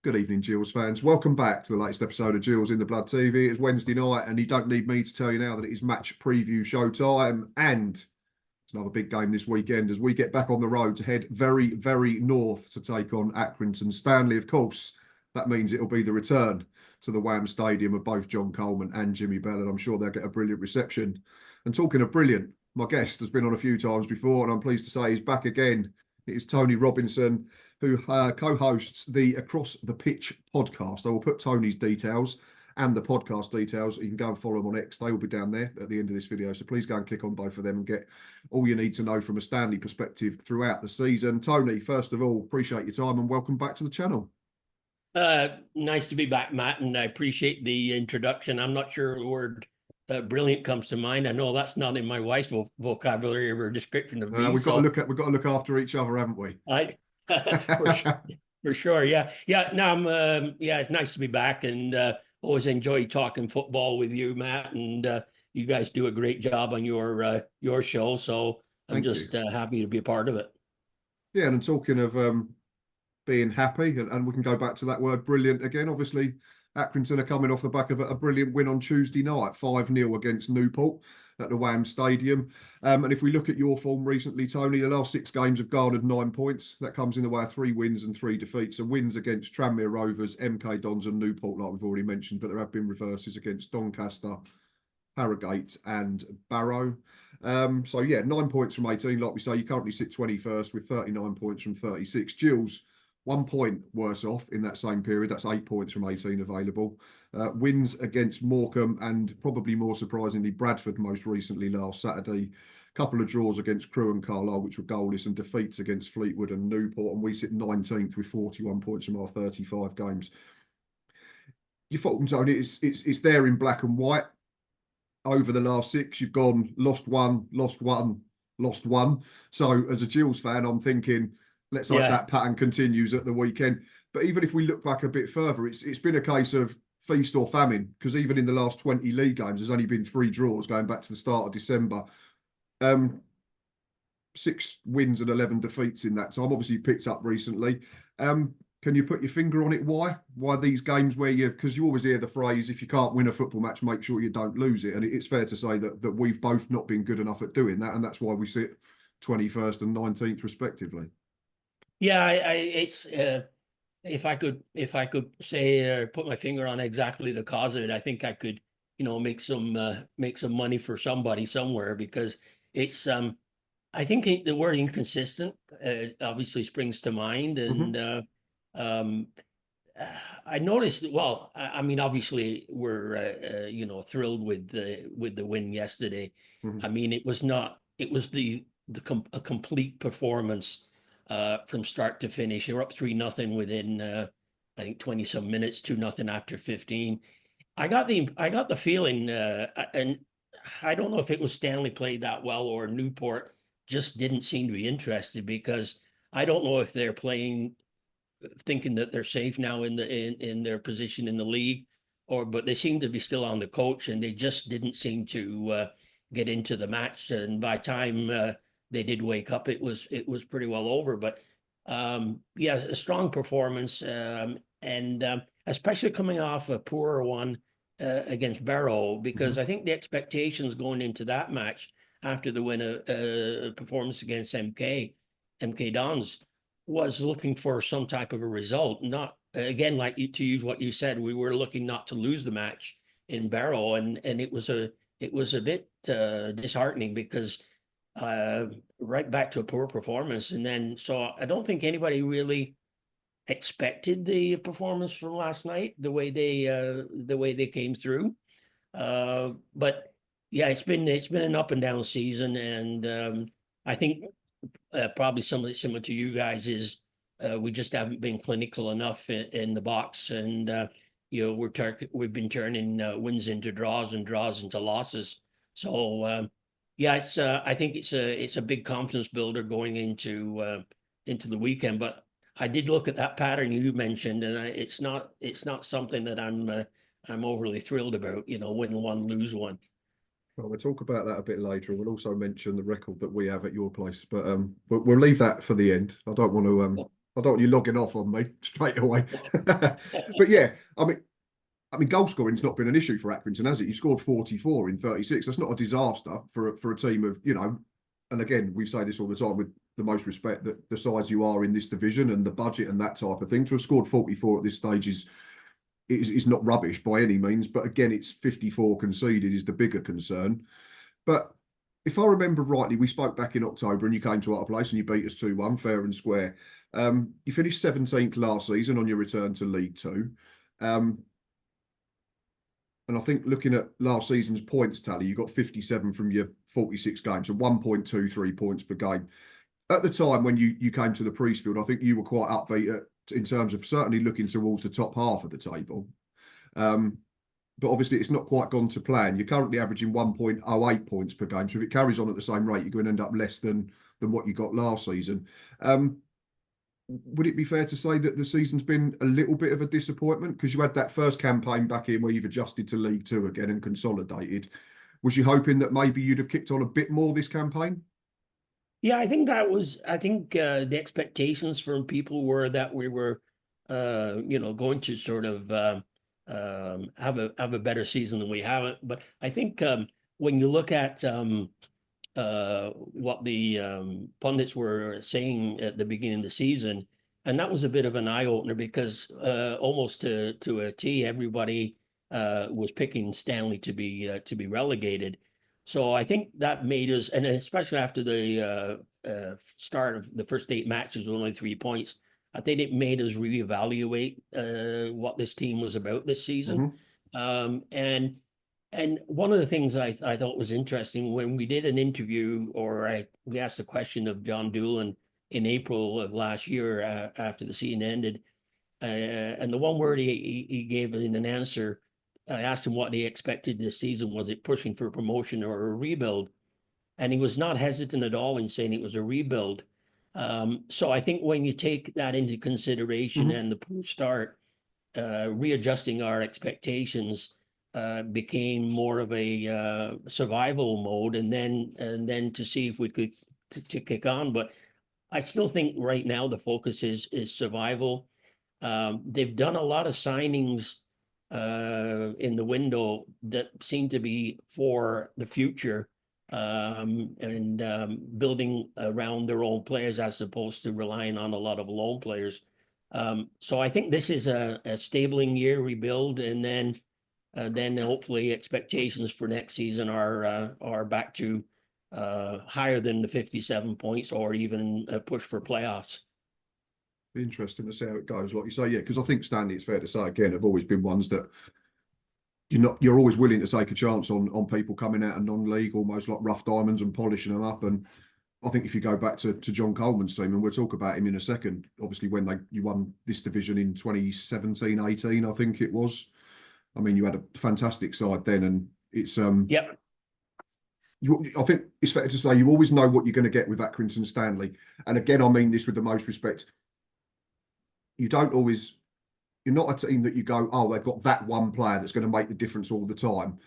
Good evening, Gills fans. Welcome back to the latest episode of Gills in the Blood TV. It's Wednesday night, and you don't need me to tell you now that it is match preview show time. And it's another big game this weekend as we get back on the road to head very, very north to take on Accrington Stanley. Of course, that means it'll be the return to the Wham Stadium of both John Coleman and Jimmy Bell, and I'm sure they'll get a brilliant reception. And talking of brilliant, my guest has been on a few times before, and I'm pleased to say he's back again. It is Tony Robinson, who co-hosts the Across the Pitch podcast. I will put Tony's details and the podcast details. You can go and follow them on X. They will be down there at the end of this video. So please go and click on both of them and get all you need to know from a Stanley perspective throughout the season. Tony, first of all, appreciate your time and welcome back to the channel. Nice to be back, Matt, and I appreciate the introduction. I'm not sure the word brilliant comes to mind. I know that's not in my wife's vocabulary or description of me. We've got to look after each other, haven't we? For sure. Yeah. No, it's nice to be back, and always enjoy talking football with you, Matt. And you guys do a great job on your show. So I'm just happy to be a part of it. Yeah, and talking of being happy, and we can go back to that word brilliant again. Obviously, Accrington are coming off the back of a brilliant win on Tuesday night, 5-0 against Newport at the Wham Stadium. And if we look at your form recently, Tony, the last 6 games have garnered 9 points. That comes in the way of 3 wins and 3 defeats. So wins against Tranmere Rovers, MK Dons and Newport, like we've already mentioned, but there have been reverses against Doncaster, Harrogate and Barrow. 9 points from 18. Like we say, you currently sit 21st with 39 points from 36. Gills, 1 point worse off in that same period. That's 8 points from 18 available. Wins against Morecambe and probably more surprisingly Bradford most recently last Saturday. Couple of draws against Crewe and Carlisle, which were goalless, and defeats against Fleetwood and Newport. And we sit 19th with 41 points from our 35 games. Your fault, Tony, it's there in black and white. Over the last 6, you've gone lost one, lost one, lost one. So as a Gills fan, I'm thinking, let's hope that pattern continues at the weekend. But even if we look back a bit further, it's been a case of feast or famine, because even in the last 20 league games, there's only been 3 draws going back to the start of December. 6 wins and 11 defeats in that time. Obviously, you picked up recently. Can you put your finger on it? Why these games where because you always hear the phrase, if you can't win a football match, make sure you don't lose it. And it's fair to say that we've both not been good enough at doing that. And that's why we sit 21st and 19th respectively. Yeah, it's if I could say or put my finger on exactly the cause of it, I think I could, make some money for somebody somewhere, because it's I think the word inconsistent obviously springs to mind, and I noticed. Well, I mean, obviously we're thrilled with the win yesterday. I mean, it was a complete performance. From start to finish. You're up 3-0 within I think 20 some minutes, 2-0 after 15. I got the feeling, and I don't know if it was Stanley played that well or Newport just didn't seem to be interested, because I don't know if they're playing thinking that they're safe now in their position in the league, but they seem to be still on the coach, and they just didn't seem to get into the match. And by time they did wake up, it was pretty well over. But a strong performance, and especially coming off a poorer one against Barrow, because I think the expectations going into that match after the win performance against MK Dons was looking for some type of a result. Not again, to use what you said, we were looking not to lose the match in Barrow, and it was a bit disheartening, because right back to a poor performance. And then, so I don't think anybody really expected the performance from last night, the way they came through. But yeah, it's been an up and down season, and I think probably something similar to you guys is we just haven't been clinical enough in the box, and we've been turning wins into draws and draws into losses. So I think it's a big confidence builder going into the weekend. But I did look at that pattern you mentioned, and it's not something that I'm overly thrilled about. Win one, lose one. Well, we'll talk about that a bit later. We'll also mention the record that we have at your place, but we'll leave that for the end. I don't want to I don't want you logging off on me straight away. But yeah, I mean, goal scoring's not been an issue for Accrington, has it? You scored 44 in 36. That's not a disaster for a team of, you know, and again, we say this all the time with the most respect, that the size you are in this division and the budget and that type of thing. To have scored 44 at this stage is not rubbish by any means. But again, it's 54 conceded is the bigger concern. But if I remember rightly, we spoke back in October and you came to our place and you beat us 2-1, fair and square. You finished 17th last season on your return to League Two. And I think looking at last season's points tally, you got 57 from your 46 games, so 1.23 points per game. At the time when you came to the Priestfield, I think you were quite upbeat in terms of certainly looking towards the top half of the table. But obviously it's not quite gone to plan. You're currently averaging 1.08 points per game. So if it carries on at the same rate, you're going to end up less than what you got last season. Would it be fair to say that the season's been a little bit of a disappointment? Because you had that first campaign back in where you've adjusted to League Two again and consolidated. Was you hoping that maybe you'd have kicked on a bit more this campaign? Yeah, I think the expectations from people were that we were, going to sort of have a better season than we haven't. But I think when you look at what the pundits were saying at the beginning of the season, and that was a bit of an eye opener because almost to a T, everybody was picking Stanley to be relegated. So I think that made us, and especially after the start of the first 8 matches with only 3 points, I think it made us reevaluate what this team was about this season. And one of the things I thought was interesting when we did an interview, we asked a question of John Doolan in April of last year after the season ended, and the one word he gave in an answer, I asked him what he expected this season. Was it pushing for promotion or a rebuild? And he was not hesitant at all in saying it was a rebuild. So I think when you take that into consideration and the poor start, readjusting our expectations became more of a survival mode, and then to see if we could to kick on. But I still think right now the focus is survival. They've done a lot of signings in the window that seem to be for the future, and building around their own players as opposed to relying on a lot of loan players. So I think this is a stabling year rebuild, and then hopefully expectations for next season are back to higher than the 57 points or even a push for playoffs. Be interesting to see how it goes, like you say, yeah, because I think Stanley, it's fair to say, again, have always been ones that you're always willing to take a chance on people coming out of non-league, almost like rough diamonds, and polishing them up. And I think if you go back to John Coleman's team, and we'll talk about him in a second, obviously when you won this division in 2017-18, I think it was. I mean, you had a fantastic side then, and it's Yep. I think it's fair to say you always know what you're going to get with Accrington Stanley. And again, I mean this with the most respect. You're not a team that you go, oh, they've got that one player that's going to make the difference all the time.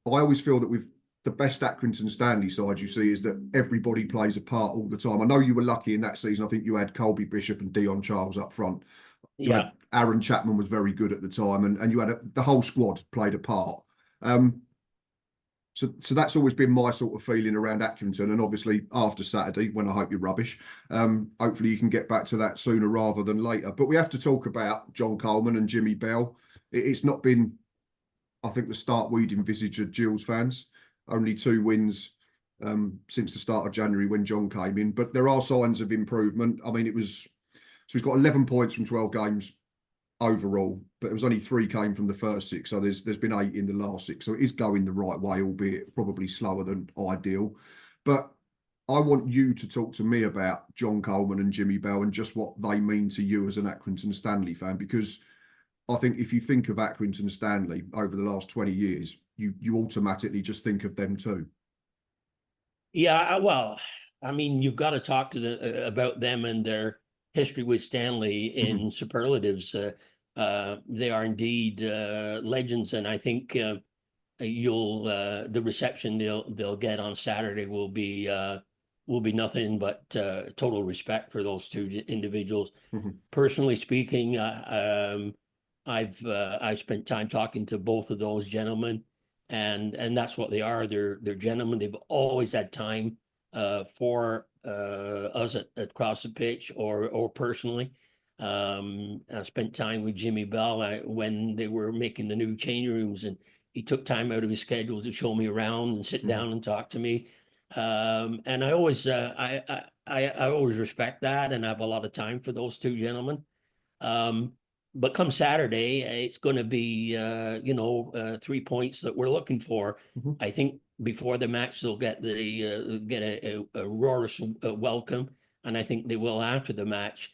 I always feel that with the best Accrington Stanley side you see is that everybody plays a part all the time. I know you were lucky in that season. I think you had Colby Bishop and Dion Charles up front. Yeah. Aaron Chapman was very good at the time, and you had the whole squad played a part. So that's always been my sort of feeling around Accrington, and obviously after Saturday, when I hope you're rubbish, hopefully you can get back to that sooner rather than later. But we have to talk about John Coleman and Jimmy Bell. It's not been, I think, the start we'd envisaged as Gills fans. Only 2 wins since the start of January when John came in, but there are signs of improvement. I mean, so he's got 11 points from 12 games overall, but it was only 3 came from the first 6, so there's been 8 in the last 6, so it is going the right way, albeit probably slower than ideal. But I want you to talk to me about John Coleman and Jimmy Bell and just what they mean to you as an Accrington Stanley fan, because I think if you think of Accrington Stanley over the last 20 years, you automatically just think of them too. Yeah, well, I mean, you've got to talk to about them and their history with Stanley in superlatives. They are indeed legends, and I think the reception they'll get on Saturday will be will be nothing but total respect for those two individuals. Mm-hmm. Personally speaking, I've spent time talking to both of those gentlemen, and that's what they are. They're gentlemen. They've always had time for us across the pitch or personally. I spent time with Jimmy Bell when they were making the new change rooms, and he took time out of his schedule to show me around and sit down and talk to me. And I always I always respect that, and I have a lot of time for those two gentlemen. But come Saturday, it's going to be 3 points that we're looking for. Mm-hmm. I think before the match they'll get a roarous welcome, and I think they will after the match.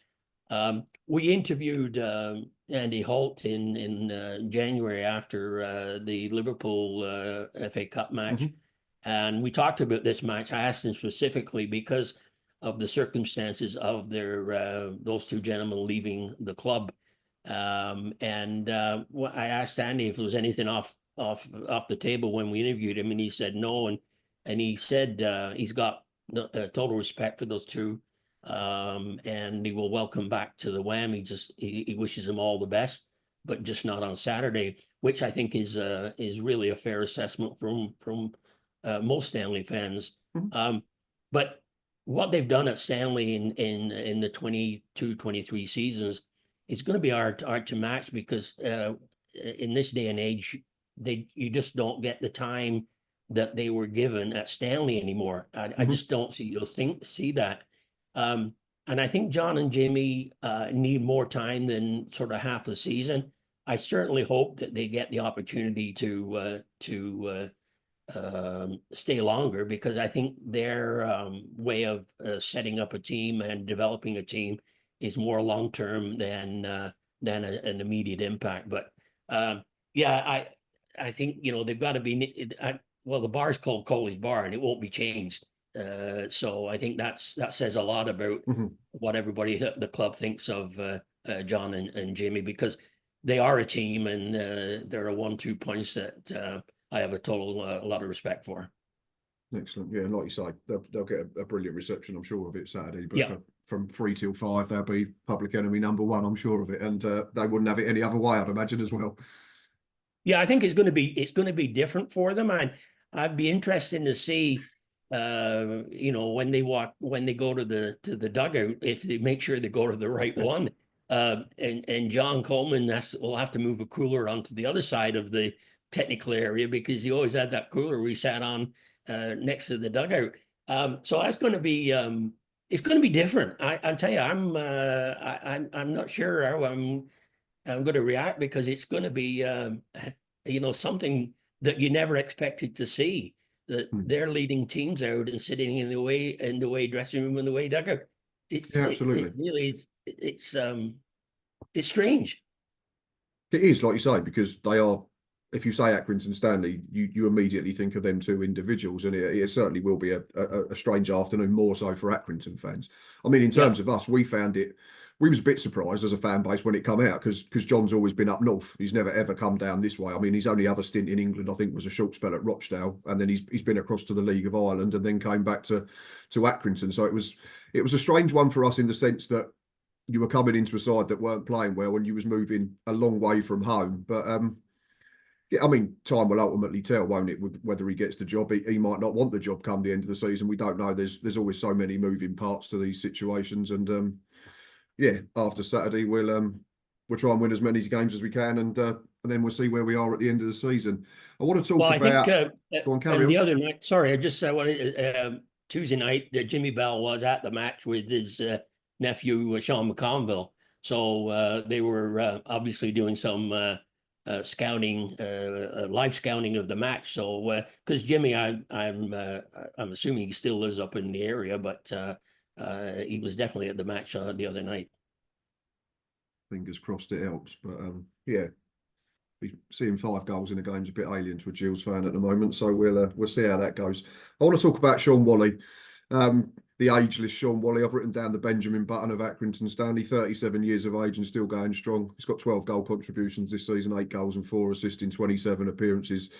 We interviewed Andy Holt in January after the Liverpool FA Cup match. Mm-hmm. And we talked about this match. I asked him specifically because of the circumstances of those two gentlemen leaving the club. I asked Andy if there was anything off the table when we interviewed him, and he said no. And he said he's got total respect for those two, and he will welcome back to the WAM. He wishes them all the best, but just not on Saturday, which I think is really a fair assessment from most Stanley fans. Mm-hmm. But what they've done at Stanley in the 22-23 seasons is going to be hard to match, because in this day and age, you just don't get the time that they were given at Stanley anymore. I just don't see that. And I think John and Jimmy need more time than sort of half a season. I certainly hope that they get the opportunity to stay longer, because I think their way of setting up a team and developing a team is more long term than an immediate impact. But yeah, I think they've got to be. The bar's called Coley's Bar, and it won't be changed. So I think that says a lot about what everybody at the club thinks of John and Jimmy, because they are a team, and they're a 1-2 punch that I have a lot of respect for. Excellent. Yeah, and like you say, they'll get a brilliant reception, I'm sure of it, Saturday. But yeah. From 3 till 5, they'll be public enemy #1, I'm sure of it. And they wouldn't have it any other way, I'd imagine, as well. Yeah, I think it's going to be different for them. And I'd be interested to see, when they go to the dugout, if they make sure they go to the right one. And John Coleman will have to move a cooler onto the other side of the technical area, because he always had that cooler we sat on next to the dugout. So that's going to be it's going to be different. I tell you, I'm not sure how I'm going to react, because it's going to be something that you never expected to see. That they're leading teams out and sitting in the away dressing room and the away dugout. Absolutely. It really is. It's strange. It is, like you say, because they are. If you say Accrington Stanley, you immediately think of them two individuals, and it certainly will be a strange afternoon, more so for Accrington fans. I mean, in terms of us, we found it. We was a bit surprised as a fan base when it come out, because John's always been up north. He's never ever come down this way. I mean, his only other stint in England, I think, was a short spell at Rochdale, and then he's been across to the League of Ireland, and then came back to Accrington. So it was a strange one for us, in the sense that you were coming into a side that weren't playing well, and you was moving a long way from home. But yeah, I mean, time will ultimately tell, won't it, whether he gets the job. He might not want the job come the end of the season. We don't know. There's always so many moving parts to these situations, and yeah, after Saturday we'll try and win as many games as we can, and then we'll see where we are at the end of the season. I want to talk about. Go on, carry on. The other night, sorry, I just wanted Tuesday night, Jimmy Bell was at the match with his nephew Sean McConville, so they were obviously doing some scouting, live scouting of the match. So because Jimmy, I'm assuming he still lives up in the area, but he was definitely at the match the other night. Fingers crossed it helps, but yeah, seeing 5 goals in a game's a bit alien to a Gills fan at the moment, so we'll see how that goes. I want to talk about Sean Whalley, the ageless Sean Whalley. I've written down the Benjamin Button of Accrington Stanley, 37 years of age and still going strong. He's got 12 goal contributions this season, 8 goals and 4 assists in 27 appearances.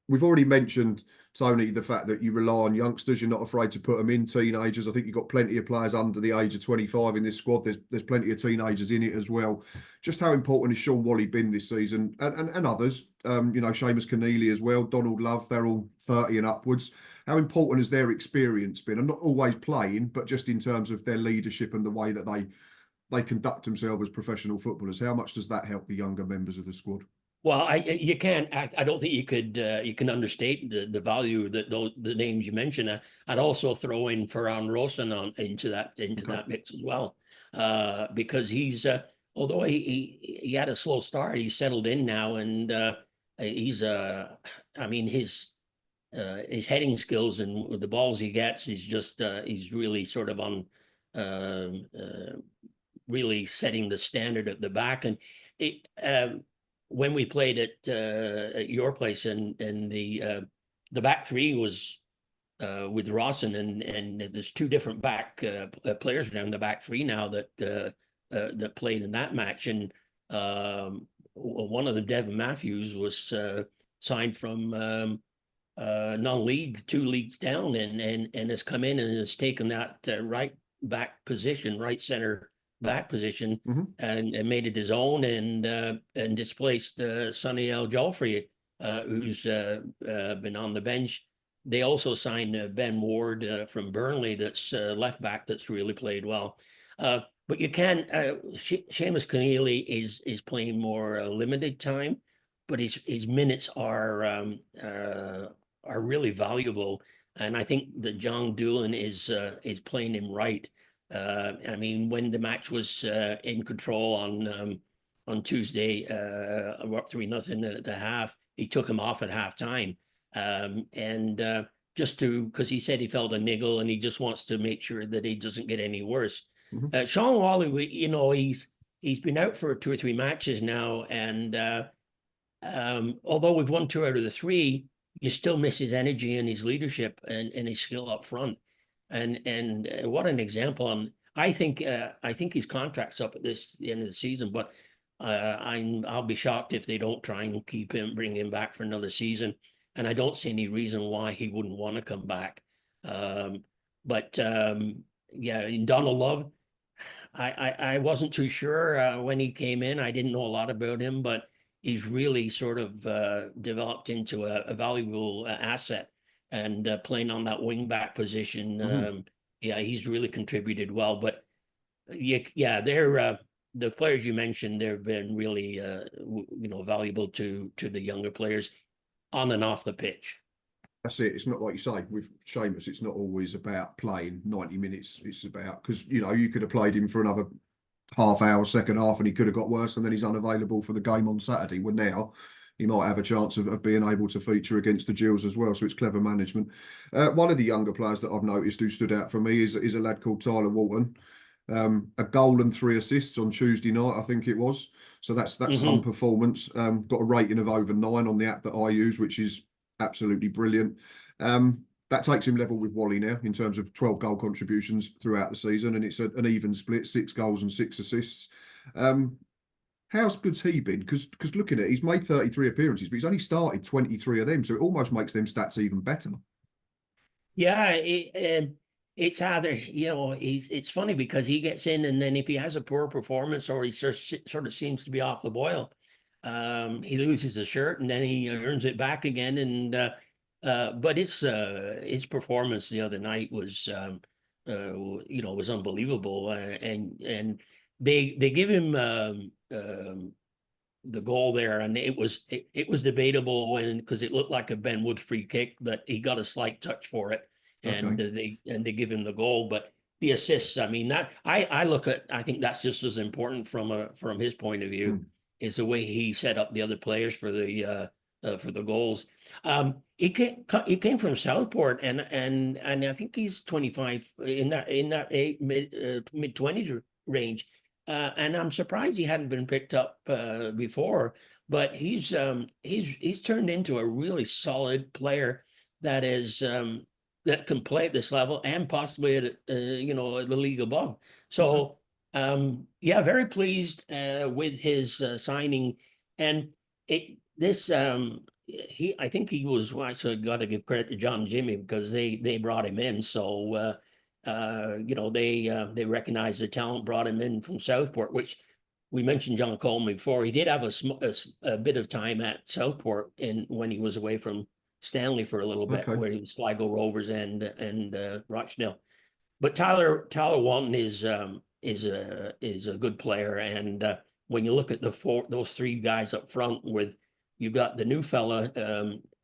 We've already mentioned It's only the fact that you rely on youngsters. You're not afraid to put them in, teenagers. I think you've got plenty of players under the age of 25 in this squad. There's plenty of teenagers in it as well. Just how important has Sean Wally been this season, and others? You know, Seamus Keneally as well, Donald Love. They're all 30 and upwards. How important has their experience been? And not always playing, but just in terms of their leadership and the way that they conduct themselves as professional footballers. How much does that help the younger members of the squad? Well, you can't act. I don't think you can understate the value that the names you mentioned. I'd also throw in Ferran Rosen into that mix as well, because he's although he had a slow start, he's settled in now, and he's I mean his heading skills and the balls he gets, he's really sort of on really setting the standard at the back. And it when we played at your place, and the back three was with Rawson, and there's two different back players down the back three now that played in that match. And one of them, Devin Matthews, was signed from non-league, 2 leagues down, and has come in and has taken that right back position, right center back position, and made it his own, and displaced Sonny El Jolfrey, who's been on the bench. They also signed Ben Ward from Burnley, that's left back, that's really played well. But you can Seamus Keneally is playing more limited time, but his minutes are really valuable, and I think that John Doolan is playing him right. I mean, when the match was in control on Tuesday, we're up 3-0 at the half, he took him off at halftime, and just because he said he felt a niggle and he just wants to make sure that he doesn't get any worse. Sean Wally, you know, he's been out for 2 or 3 matches now, and although we've won 2 out of the 3, you still miss his energy and his leadership and his skill up front. And what an example! I think his contract's up at the end of the season, but I'll be shocked if they don't try and bring him back for another season. And I don't see any reason why he wouldn't want to come back. But yeah, in Donald Love, I wasn't too sure when he came in. I didn't know a lot about him, but he's really sort of developed into a valuable asset. And playing on that wing back position, yeah, he's really contributed well. But yeah, they're the players you mentioned. They've been really, valuable to the younger players on and off the pitch. That's it. It's not like you say with Seamus. It's not always about playing 90 minutes. It's about, because you could have played him for another half hour, second half, and he could have got worse, and then he's unavailable for the game on Saturday. Well, now he might have a chance of being able to feature against the Gills as well. So it's clever management. One of the younger players that I've noticed who stood out for me is a lad called Tyler Walton. A goal and 3 assists on Tuesday night, I think it was. So that's some performance. Got a rating of over 9 on the app that I use, which is absolutely brilliant. That takes him level with Wally now in terms of 12 goal contributions throughout the season, and it's an even split, 6 goals and 6 assists. How's good's he been? Because looking at it, he's made 33 appearances, but he's only started 23 of them, so it almost makes them stats even better. Yeah, it's either, it's funny because he gets in, and then if he has a poor performance or he sort of seems to be off the boil, he loses a shirt and then he earns it back again. And but his performance the other night was was unbelievable, and they give him the goal there, and it was debatable because it looked like a Ben Wood free kick, but he got a slight touch for it, and they give him the goal. But the assists, I mean, that I think that's just as important from his point of view, is the way he set up the other players for the goals. He came from Southport, and I think he's 25 in that mid-20s range. And I'm surprised he hadn't been picked up before, but he's turned into a really solid player that that can play at this level and possibly at the league above. So very pleased with his signing, and I think he was, well, actually got to give credit to John and Jimmy because they brought him in. So, you know, they recognized the talent, brought him in from Southport, which we mentioned John Coleman before. He did have a bit of time at Southport when he was away from Stanley for a little bit, Okay. where he was Sligo Rovers and Rochdale. But Tyler Walton is a good player, and when you look at those three guys up front, with you've got the new fella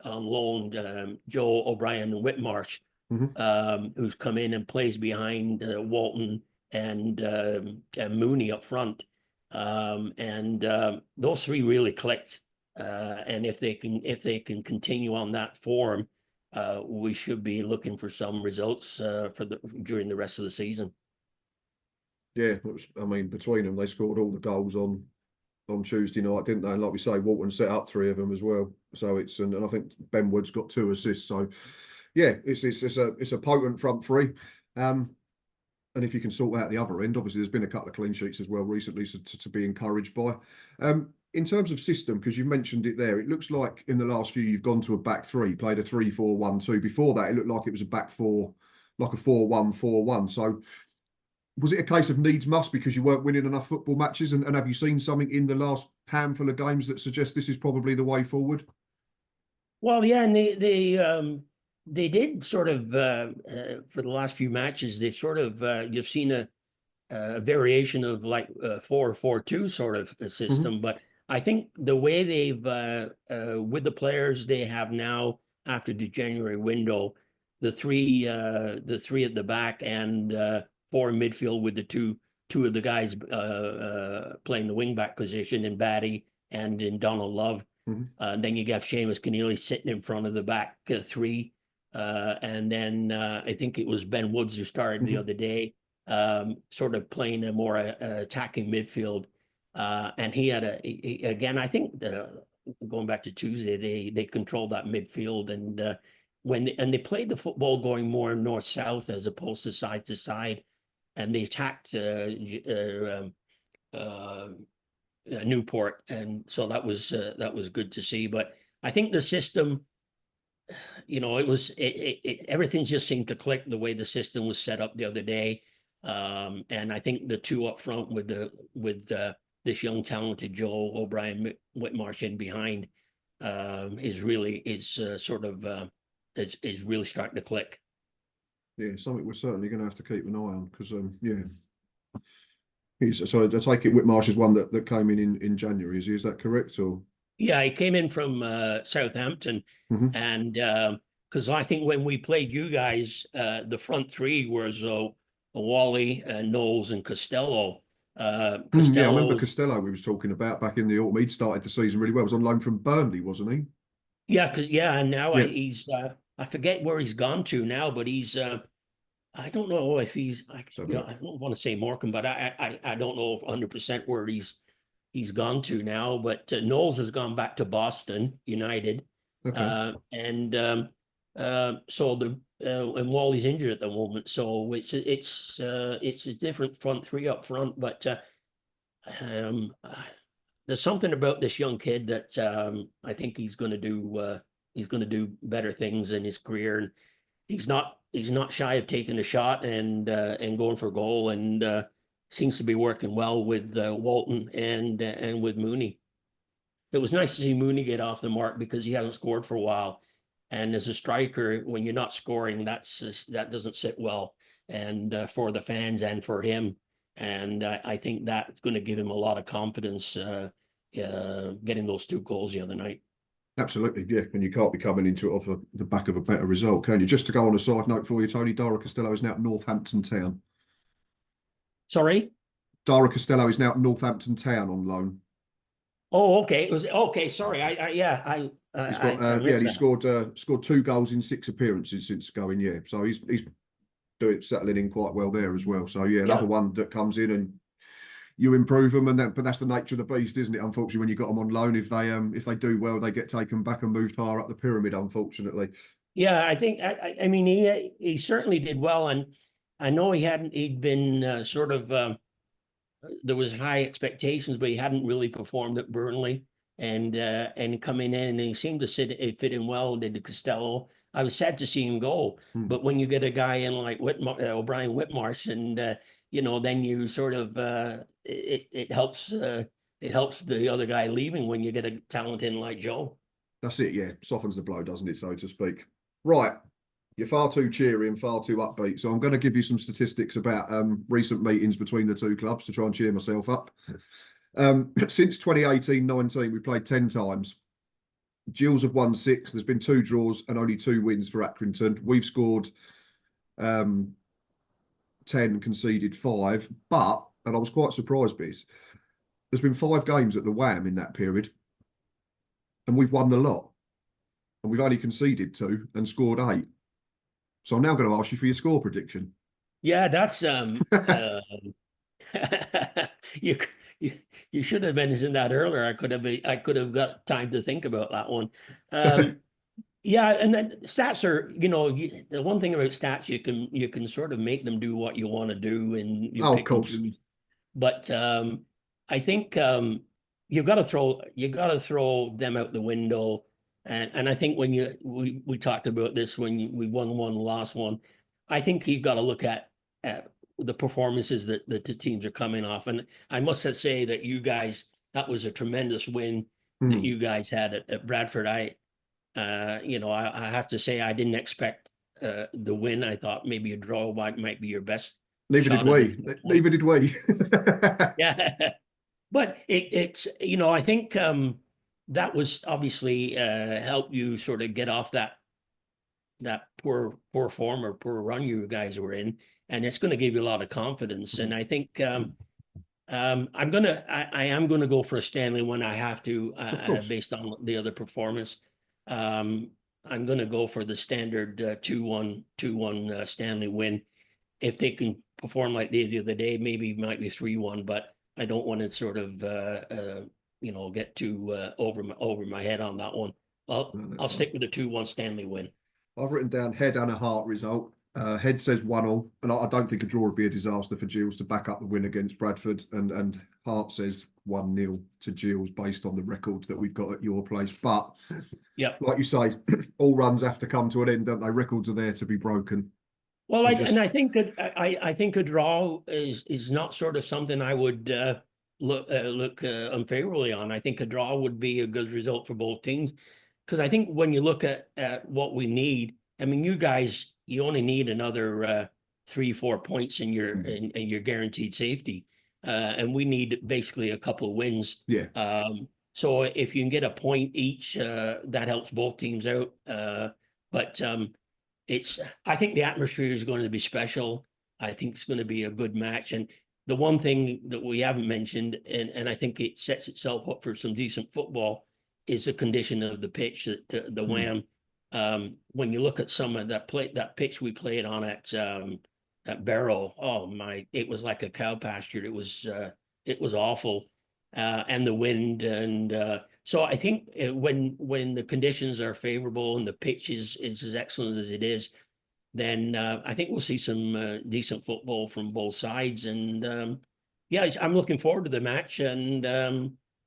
on loan, Joe O'Brien and Whitmarsh, who's come in and plays behind Walton and Mooney up front, and those three really clicked. And if they can continue on that form, we should be looking for some results during the rest of the season. Yeah, I mean, between them, they scored all the goals on Tuesday night, didn't they? And like we say, Walton set up 3 of them as well. So it's and I think Ben Wood's got 2 assists. So yeah, it's a potent front three. And if you can sort out the other end, obviously there's been a couple of clean sheets as well recently, so to be encouraged by. In terms of system, because you've mentioned it there, it looks like in the last few you've gone to a back 3, played a 3-4-1-2. Before that, it looked like it was a back 4, like a 4-1-4-1. So was it a case of needs must because you weren't winning enough football matches? And have you seen something in the last handful of games that suggests this is probably the way forward? Well, yeah, and they did sort of for the last few matches. They've sort of you've seen a variation of like 4-4-2 sort of a system, but I think the way they've with the players they have now after the January window, the three at the back and 4 in midfield with the two of the guys playing the wing back position in Batty and in Donald Love. Then you got Seamus Keneally sitting in front of the back 3. And then I think it was Ben Woods who started the other day, sort of playing a more attacking midfield. And he had again, I think going back to Tuesday, they controlled that midfield. And they played the football going more north-south as opposed to side, and they attacked Newport, and so that was good to see. But I think the system, you know, everything just seemed to click the way the system was set up the other day. And I think the 2 up front with this young talented Joe O'Brien Whitmarsh in behind is really starting to click. Yeah, something we're certainly going to have to keep an eye on because yeah. So I take it Whitmarsh is one that came in January. Is that correct? Or yeah, he came in from Southampton, and because I think when we played you guys, the front 3 was Wally, Knowles, and Costello. Yeah, I remember Costello we was talking about back in the autumn. He'd started the season really well. He was on loan from Burnley, wasn't he? Yeah, and now he's I forget where he's gone to now, but he's I don't know if he's I don't want to say Morecambe, but I don't know 100% where he's gone to now. But Knowles has gone back to Boston United, and so and Wally's injured at the moment, so it's a different front 3 up front, but there's something about this young kid that I think he's going to do better things in his career, and he's not shy of taking a shot and going for goal, and seems to be working well with Walton and with Mooney. It was nice to see Mooney get off the mark because he hasn't scored for a while, and as a striker, when you're not scoring, that doesn't sit well, and for the fans and for him, and I think that's going to give him a lot of confidence getting those 2 goals the other night. Absolutely, yeah. And you can't be coming into it off the back of a better result, can you? Just to go on a side note for you, Tony, Dara Costello is now at Northampton Town. Sorry? Dara Costello is now at Northampton Town on loan. Oh, okay. It was okay. Sorry. He scored 2 goals in 6 appearances since going. Yeah, so he's settling in quite well there as well. So yeah, another one that comes in and you improve them, but that's the nature of the beast, isn't it? Unfortunately, when you got them on loan, if they do well, they get taken back and moved higher up the pyramid. Unfortunately. Yeah, I think I mean he certainly did well, and I know he'd been sort of there was high expectations, but he hadn't really performed at Burnley. and coming in, and he seemed to fit in well. Did Costello. I was sad to see him go, but when you get a guy in like O'Brien Whitmarsh, and you know, then you sort of it helps the other guy leaving when you get a talent in like Joe. That's it, yeah. Softens the blow, doesn't it, so to speak. Right. You're far too cheery and far too upbeat. So I'm going to give you some statistics about recent meetings between the two clubs to try and cheer myself up. Since 2018-19, we played 10 times. Gills have won 6. There's been 2 draws and only 2 wins for Accrington. We've scored 10, conceded 5. But, and I was quite surprised, Biz, there's been 5 games at the Wham in that period. And we've won the lot. And we've only conceded 2 and scored 8. So I'm now going to ask you for your score prediction. Yeah, that's you, you should have mentioned that earlier. I could have got time to think about that one. Yeah, and then stats are, you know, the one thing about stats, you can sort of make them do what you want to do, and you pick and choose. But I think you've got to throw them out the window. And I think when we talked about this when we won one, lost one, I think you've got to look at the performances that the teams are coming off. And I must say that you guys, that was a tremendous win that you guys had at Bradford. You know, I have to say I didn't expect the win. I thought maybe a draw might be your best. Neither did we. Neither did we. Yeah, but it's, you know, I think that was obviously helped you sort of get off that poor form or poor run you guys were in, and it's going to give you a lot of confidence. And I think I am going to go for a Stanley when I have to, based on the other performance. I'm going to go for the standard 2-1 Stanley win. If they can perform like they did the other day, maybe it might be 3-1, but I don't want to sort of you know, get too over my head on that one. I'll stick with the 2-1 Stanley win. I've written down head and a heart result. Head says 1-1, and I don't think a draw would be a disaster for Gills to back up the win against Bradford. And heart says 1-0 to Gills based on the record that we've got at your place. But yeah, like you say, all runs have to come to an end, don't they? Records are there to be broken. Well, I think that I think a draw is not sort of something I would look unfavorably on. I think a draw would be a good result for both teams, because I think when you look at what we need, I mean, you guys, you only need another 3-4 points in your guaranteed safety, and we need basically a couple of wins. Yeah. So if you can get a point each, that helps both teams out. But I think the atmosphere is going to be special. I think it's going to be a good match. And the one thing that we haven't mentioned, and I think it sets itself up for some decent football, is the condition of the pitch, the Wham. When you look at some of that pitch we played on at Barrow, oh my, it was like a cow pasture. It was awful. And the wind, and so I think when the conditions are favorable and the pitch is as excellent as it is, then I think we'll see some decent football from both sides. And yeah, I'm looking forward to the match. And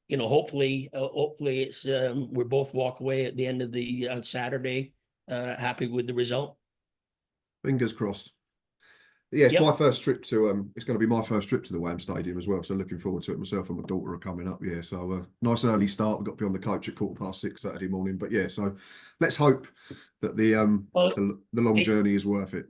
you know, hopefully it's we both walk away at the end of the Saturday happy with the result. Fingers crossed. Yeah, it's my first trip to it's going to be my first trip to the Wham Stadium as well, so looking forward to it. Myself and my daughter are coming up. Yeah, so nice early start. We've got to be on the coach at 6:15 Saturday morning. But yeah, so let's hope that the long journey is worth it.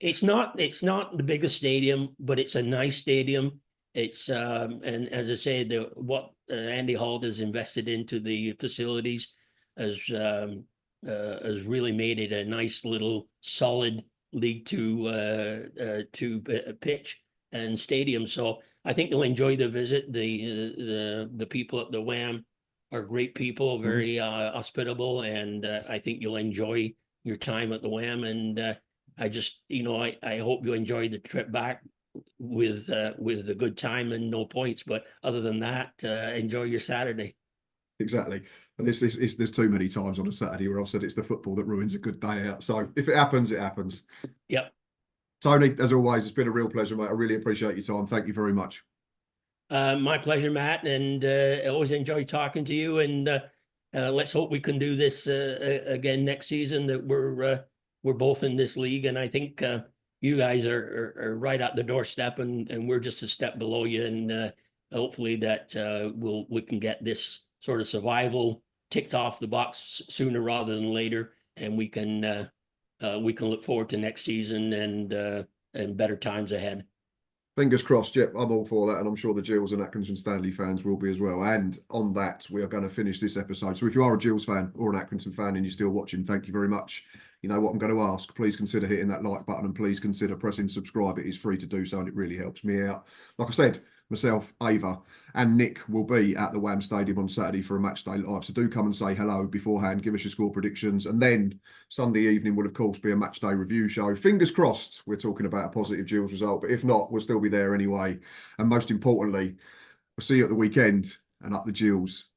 It's not the biggest stadium, but it's a nice stadium. It's and as I say, what Andy Holt has invested into the facilities has really made it a nice little solid League Two pitch and stadium. So I think you'll enjoy the visit. The people at the Wham are great people, very hospitable, and I think you'll enjoy your time at the Wham. And I just, you know, I hope you enjoy the trip back with a good time and no points. But other than that, enjoy your Saturday. Exactly. And there's too many times on a Saturday where I've said it's the football that ruins a good day out. So if it happens, it happens. Yep. Tony, as always, it's been a real pleasure, mate. I really appreciate your time. Thank you very much. My pleasure, Matt, and I always enjoy talking to you. And let's hope we can do this again next season. That we're both in this league, and I think you guys are right at the doorstep, and we're just a step below you. And hopefully that we can get this sort of survival ticked off the box sooner rather than later, and we can look forward to next season and better times ahead. Fingers crossed, yep, I'm all for that, and I'm sure the Gills and Accrington Stanley fans will be as well. And on that, we are going to finish this episode. So if you are a Gills fan or an Accrington fan and you're still watching, thank you very much. You know what I'm going to ask. Please consider hitting that like button and please consider pressing subscribe. It is free to do so and it really helps me out. Like I said, myself, Ava, and Nick will be at the Wham Stadium on Saturday for a match day live. So do come and say hello beforehand, give us your score predictions. And then Sunday evening will, of course, be a match day review show. Fingers crossed we're talking about a positive Gills result. But if not, we'll still be there anyway. And most importantly, we'll see you at the weekend and up the Gills.